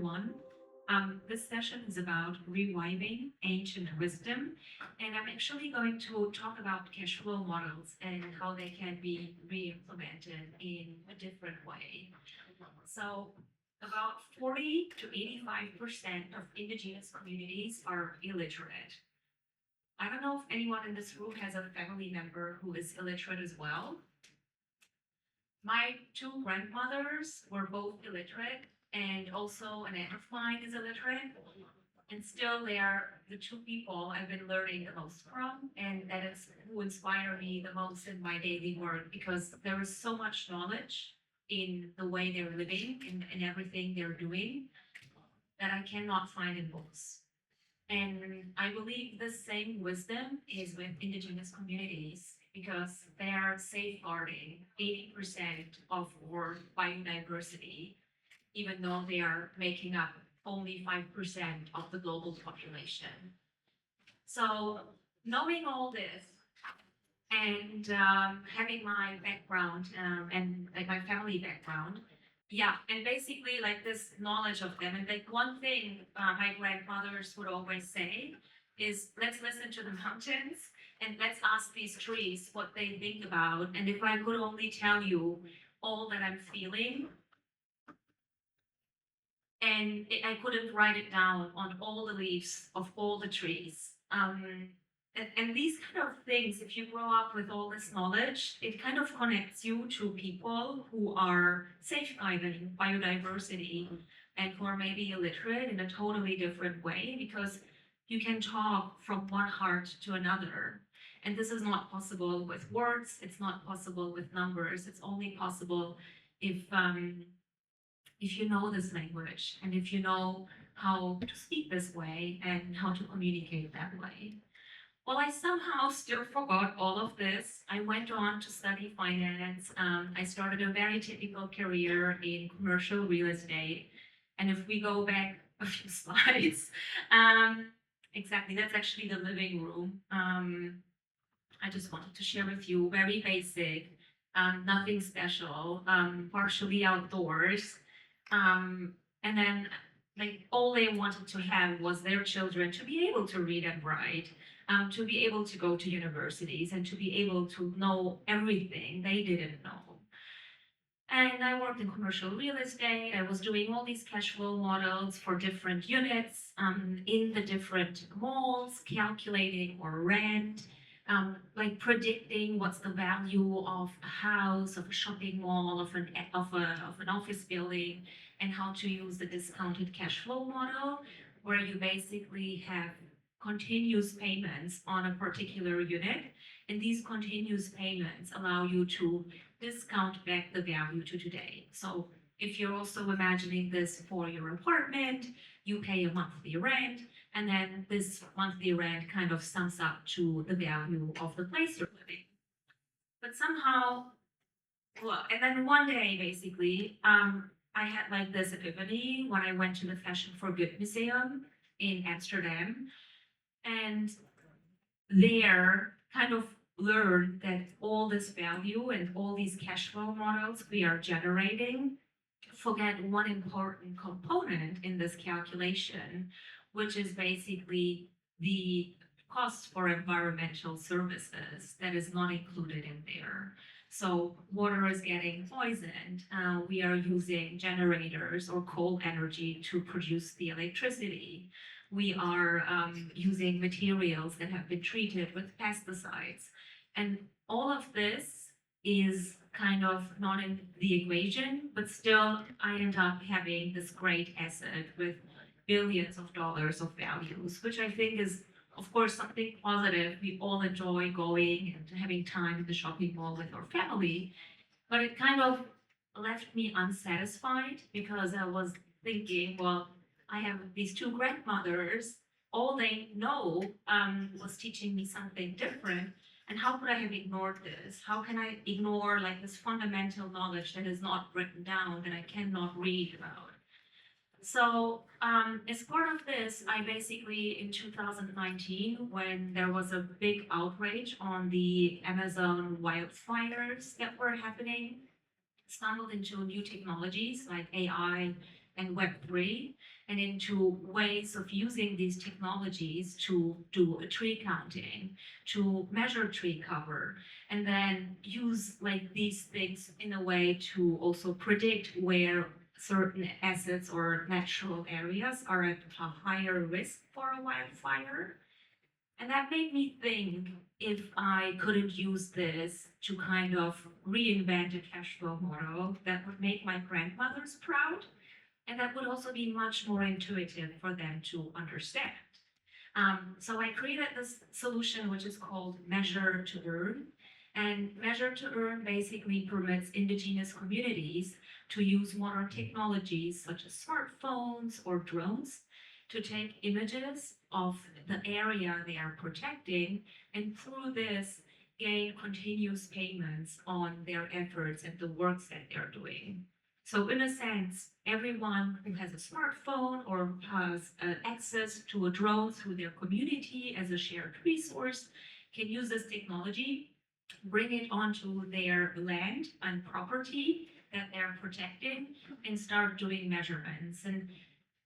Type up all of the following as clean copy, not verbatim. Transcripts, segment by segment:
everyone. This session is about reviving ancient wisdom, and I'm actually going to talk about cash flow models and how they can be re-implemented in a different way. So, about 40 to 85% of indigenous communities are illiterate. I don't know if anyone in this room has a family member who is illiterate as well. My two grandmothers were both illiterate, and also an aunt of mine is illiterate. And still, they are the two people I've been learning the most from, and that is who inspire me the most in my daily work because there is so much knowledge in the way they're living and in everything they're doing that I cannot find in books. And I believe the same wisdom is with indigenous communities because they are safeguarding 80% of our biodiversity, even though they are making up only 5% of the global population. So, knowing all this and having my background and like my family background, yeah, and basically like this knowledge of them. And like one thing my grandmothers would always say is let's listen to the mountains and let's ask these trees what they think about. And if I could only tell you all that I'm feeling, and I couldn't write it down on all the leaves of all the trees. And these kind of things, if you grow up with all this knowledge, it kind of connects you to people who are safeguarding biodiversity and who are maybe illiterate in a totally different way because you can talk from one heart to another. And this is not possible with words, it's not possible with numbers, it's only possible if you know this language and if you know how to speak this way and how to communicate that way. Well, I somehow still forgot all of this. I went on to study finance. I started a very typical career in commercial real estate. And if we go back a few slides, exactly, that's actually the living room. I just wanted to share with you very basic, nothing special, partially outdoors. And then like all they wanted to have was their children to be able to read and write, to be able to go to universities and to be able to know everything they didn't know. And I worked in commercial real estate. I was doing all these cash flow models for different units in the different malls, calculating or rent, like predicting what's the value of a house, of a shopping mall, of an office building, and how to use the discounted cash flow model, where you basically have continuous payments on a particular unit, and these continuous payments allow you to discount back the value to today. So if you're also imagining this for your apartment, you pay a monthly rent, and then this monthly rent kind of sums up to the value of the place you're living. But somehow, well, and then one day, basically, I had like this epiphany when I went to the Fashion for Good Museum in Amsterdam, and there kind of learned that all this value and all these cash flow models we are generating forget one important component in this calculation, which is basically the cost for environmental services that is not included in there. So water is getting poisoned. We are using generators or coal energy to produce the electricity. We are using materials that have been treated with pesticides. And all of this is kind of not in the equation, but still I end up having this great asset with billions of dollars of values, which I think is, of course, something positive. We all enjoy going and having time in the shopping mall with our family, but it kind of left me unsatisfied because I was thinking, well, I have these two grandmothers. All they know was teaching me something different. And how could I have ignored this? How can I ignore like this fundamental knowledge that is not written down, that I cannot read about? So, as part of this, I basically, in 2019, when there was a big outrage on the Amazon wildfires that were happening, stumbled into new technologies like AI and Web3, and into ways of using these technologies to do a tree counting, to measure tree cover, and then use like these things in a way to also predict where certain assets or natural areas are at a higher risk for a wildfire. And that made me think, if I couldn't use this to kind of reinvent a cash flow model that would make my grandmothers proud, and that would also be much more intuitive for them to understand. So I created this solution, which is called Measure to Earn. And Measure to Earn basically permits indigenous communities to use modern technologies such as smartphones or drones to take images of the area they are protecting, and through this gain continuous payments on their efforts and the works that they're doing. So in a sense, everyone who has a smartphone or has access to a drone through their community as a shared resource can use this technology, bring it onto their land and property that they're protecting, and start doing measurements. And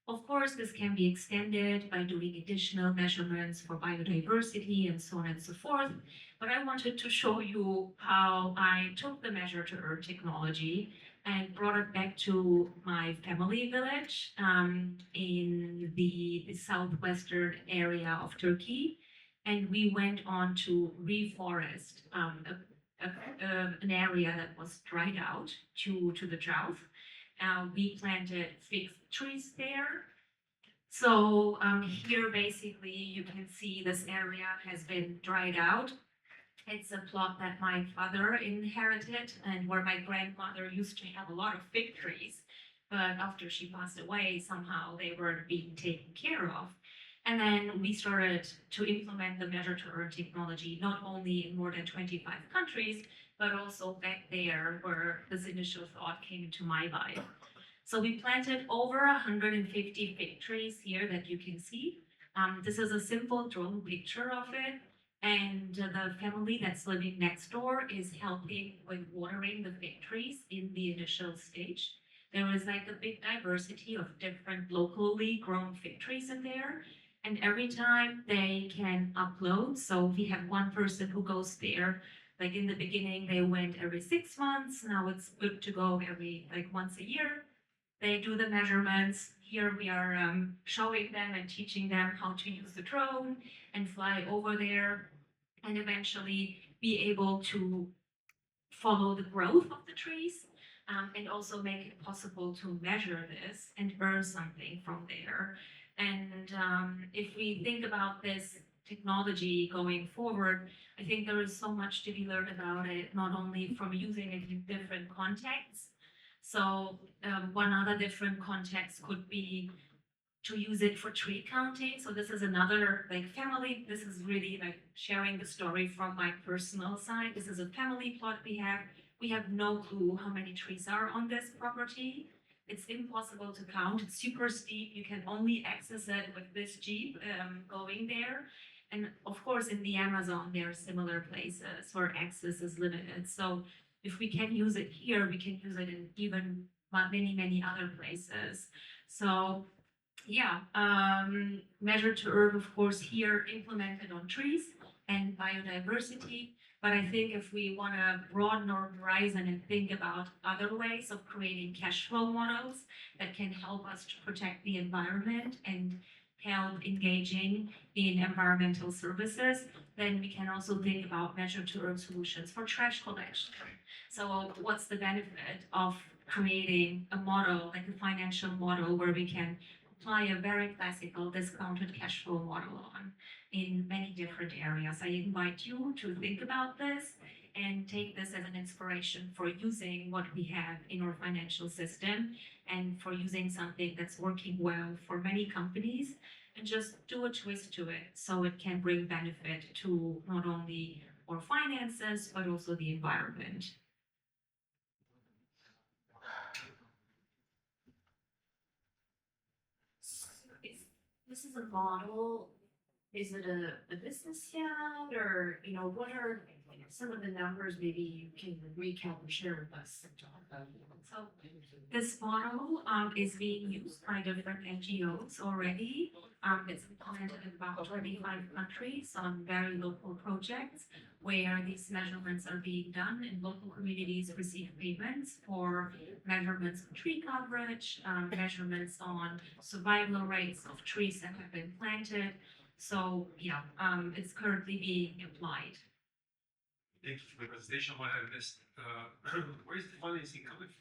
of course, this can be extended by doing additional measurements for biodiversity and so on and so forth. But I wanted to show you how I took the Measure to Earn technology and brought it back to my family village in the southwestern area of Turkey. And we went on to reforest an area that was dried out to the drought. We planted fig trees there. So here basically you can see this area has been dried out. It's a plot that my father inherited and where my grandmother used to have a lot of fig trees. But after she passed away, somehow they weren't being taken care of. And then we started to implement the Measure to Earn technology, not only in more than 25 countries, but also back there where this initial thought came into my life. So we planted over 150 fig trees here that you can see. This is a simple drone picture of it. And the family that's living next door is helping with watering the fig trees in the initial stage. There is like a big diversity of different locally grown fig trees in there. And every time they can upload, so we have one person who goes there. Like in the beginning, they went every 6 months. Now it's good to go every like once a year. They do the measurements. Here we are showing them and teaching them how to use the drone and fly over there and eventually be able to follow the growth of the trees, and also make it possible to measure this and earn something from there. And if we think about this technology going forward, I think there is so much to be learned about it, not only from using it in different contexts. So one other different context could be to use it for tree counting. So this is another like family. This is really like sharing the story from my personal side. This is a family plot we have. We have no clue how many trees are on this property. It's impossible to count. It's super steep. You can only access it with this jeep going there. And of course, in the Amazon, there are similar places where access is limited. So if we can use it here, we can use it in even many, many other places. So yeah, Measure to Earn, of course, here implemented on trees and biodiversity. But I think if we want to broaden our horizon and think about other ways of creating cash flow models that can help us to protect the environment and help engaging in environmental services, then we can also think about Measure to Earn solutions for trash collection. So what's the benefit of creating a model, like a financial model, where we can apply a very classical discounted cash flow model on in many different areas? I invite you to think about this and take this as an inspiration for using what we have in our financial system and for using something that's working well for many companies, and just do a twist to it so it can bring benefit to not only our finances but also the environment. This is a model Is it a business yet, or what are some of the numbers? Maybe you can recap and share with us. So this model is being used by different NGOs already. It's implemented in about 25 countries on very local projects where these measurements are being done, and local communities receive payments for measurements of tree coverage, measurements on survival rates of trees that have been planted. So yeah, it's currently being applied. Thank you for the presentation. What I missed, where's the financing coming from?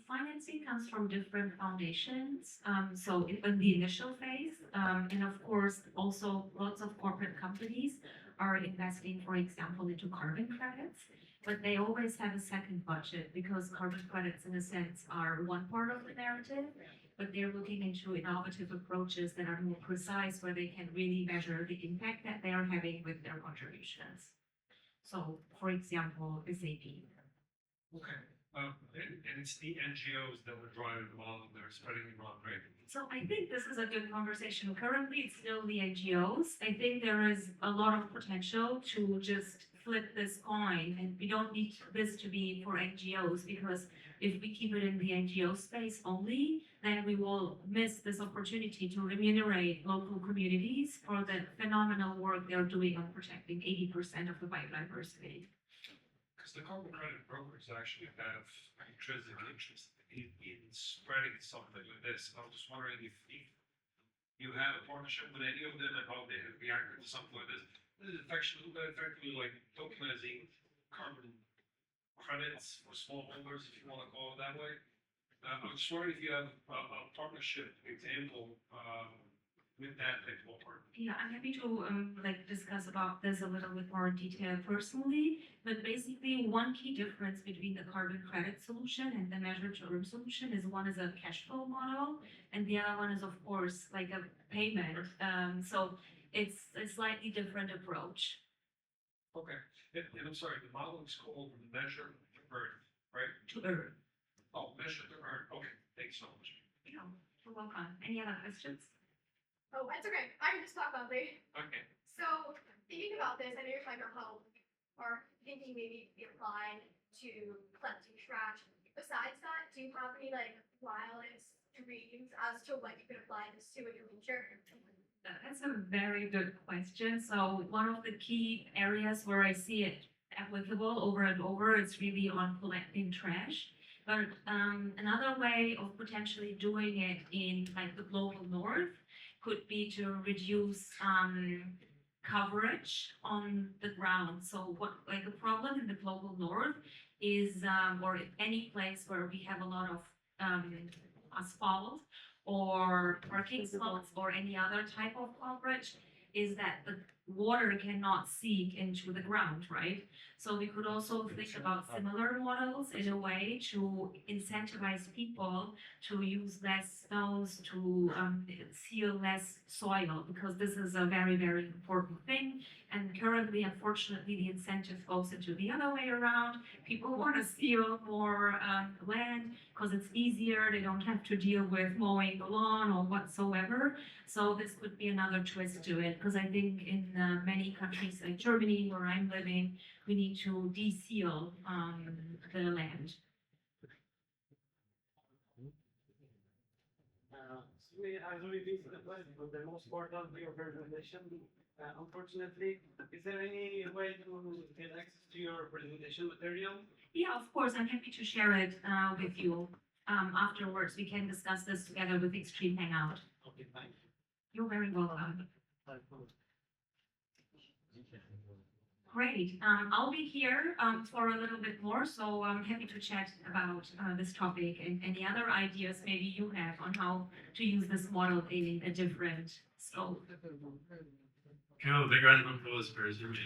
Financing comes from different foundations. So in the initial phase, and of course, also lots of corporate companies are investing, for example, into carbon credits, but they always have a second budget because carbon credits, in a sense, are one part of the narrative, but they're looking into innovative approaches that are more precise, where they can really measure the impact that they are having with their contributions. So, for example, SAP. Okay. And it's the NGOs that were driving the model, they're spreading it around, right? So I think this is a good conversation. Currently, it's still the NGOs. I think there is a lot of potential to just flip this coin, and we don't need this to be for NGOs, because if we keep it in the NGO space only, then we will miss this opportunity to remunerate local communities for the phenomenal work they're doing on protecting 80% of the biodiversity. Because the carbon credit brokers actually have intrinsic interest in spreading something like this. I was just wondering if you had a partnership with any of them and how they have reacted to something like this. This is effectively like tokenizing carbon credits for smallholders, if you want to call it that way. I'm just wondering if you have a partnership example with that type of partner. Yeah, I'm happy to discuss about this a little bit more in detail personally. But basically, one key difference between the carbon credit solution and the measured term solution is one is a cash flow model, and the other one is, of course, like a payment. So it's a slightly different approach. Okay. And I'm sorry, the model is called measure to earn, right? To earn. Oh, measure to earn. Okay. Thanks so much. Yeah, you're welcome. Any other questions? Oh, that's okay. I can just talk loudly. Okay. So, thinking about this, I know you're talking about how, or thinking maybe be applied to collecting trash. Besides that, do you have any wildest dreams as to what you could apply this to in your future? That's a very good question. So one of the key areas where I see it applicable over and over is really on collecting trash. But another way of potentially doing it in the global north could be to reduce coverage on the ground. So what a problem in the global north is, or in any place where we have a lot of asphalt or parking slots or any other type of coverage, is that the water cannot seep into the ground, right? So we could also think about similar models in a way to incentivize people to use less stones, to seal less soil, because this is a very, very important thing. And currently, unfortunately, the incentive goes into the other way around. People want to seal more land because it's easier. They don't have to deal with mowing the lawn or whatsoever. So this could be another twist to it, because I think in many countries like Germany, where I'm living, we need to de-seal the land. As we visited for the most part of your presentation, unfortunately, is there any way to get access to your presentation material? Yeah, of course, I'm happy to share it with you afterwards. We can discuss this together with Extreme Hangout. Okay, thank you. You're very welcome. Great. I'll be here for a little bit more, so I'm happy to chat about this topic and any other ideas maybe you have on how to use this model in a different scope. Cool, big round of applause for Simge.